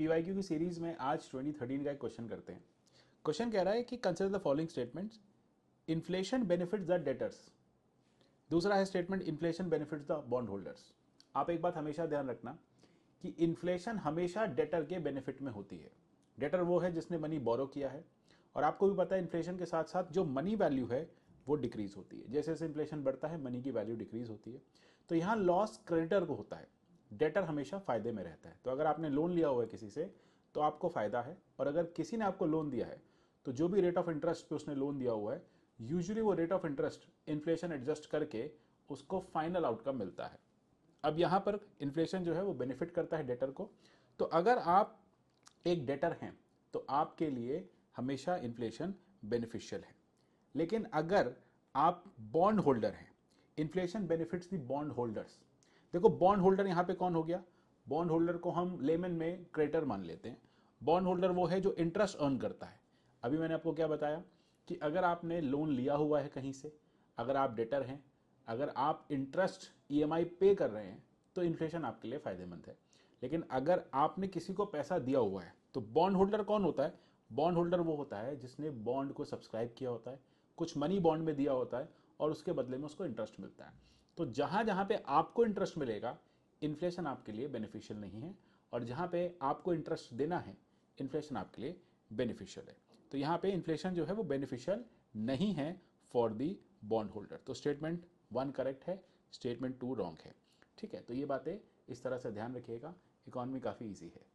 PYQ की series में आज 2013 का एक क्वेश्चन करते हैं। क्वेश्चन कह रहा है कि consider the following statements. Inflation benefits the debtors. दूसरा है statement inflation benefits the bond holders. आप एक बात हमेशा ध्यान रखना कि इन्फ्लेशन हमेशा डेटर के बेनिफिट में होती है। डेटर वो है जिसने मनी बोरो किया है, और आपको भी पता है इन्फ्लेशन के साथ साथ जो मनी वैल्यू है वो डिक्रीज होती है। जैसे जैसे इन्फ्लेशन बढ़ता है मनी की वैल्यू डिक्रीज होती है। तो यहाँ लॉस क्रेडिटर को होता है, डेटर हमेशा फायदे में रहता है। तो अगर आपने लोन लिया हुआ है किसी से तो आपको फायदा है, और अगर किसी ने आपको लोन दिया है तो जो भी रेट ऑफ इंटरेस्ट पे उसने लोन दिया हुआ है, यूजुअली वो rate of interest inflation adjust करके उसको फाइनल आउटकम मिलता है। अब यहाँ पर इन्फ्लेशन जो है वो बेनिफिट करता है डेटर को। तो अगर आप एक डेटर हैं तो आपके लिए हमेशा इन्फ्लेशन बेनिफिशियल है। लेकिन अगर आप बॉन्ड होल्डर हैं, inflation benefits the bond holders. देखो बॉन्ड होल्डर यहां पे कौन हो गया? बॉन्ड होल्डर को हम लेमन में क्रेडिटर मान लेते हैं। बॉन्ड होल्डर वो है जो इंटरेस्ट अर्न करता है। अभी मैंने आपको क्या बताया कि अगर आपने लोन लिया हुआ है कहीं से, अगर आप डेटर हैं, अगर आप इंटरेस्ट ईएमआई पे कर रहे हैं तो इन्फ्लेशन आपके लिए फायदेमंद है। लेकिन अगर आपने किसी को पैसा दिया हुआ है तो बॉन्ड होल्डर कौन होता है? बॉन्ड होल्डर वो होता है जिसने बॉन्ड को सब्सक्राइब किया होता है, कुछ मनी बॉन्ड में दिया होता है, और उसके बदले में उसको इंटरेस्ट मिलता है। तो जहां जहां पे आपको इंटरेस्ट मिलेगा इन्फ्लेशन आपके लिए बेनिफिशियल नहीं है, और जहां पे आपको इंटरेस्ट देना है इन्फ्लेशन आपके लिए बेनिफिशियल है। तो यहां पे इन्फ्लेशन जो है वो बेनिफिशियल नहीं है फॉर दी बॉन्ड होल्डर। तो स्टेटमेंट 1 करेक्ट है, स्टेटमेंट 2 रॉन्ग है। ठीक है, तो ये बातें इस तरह से ध्यान रखिएगा। इकॉनमी काफ़ी ईजी है।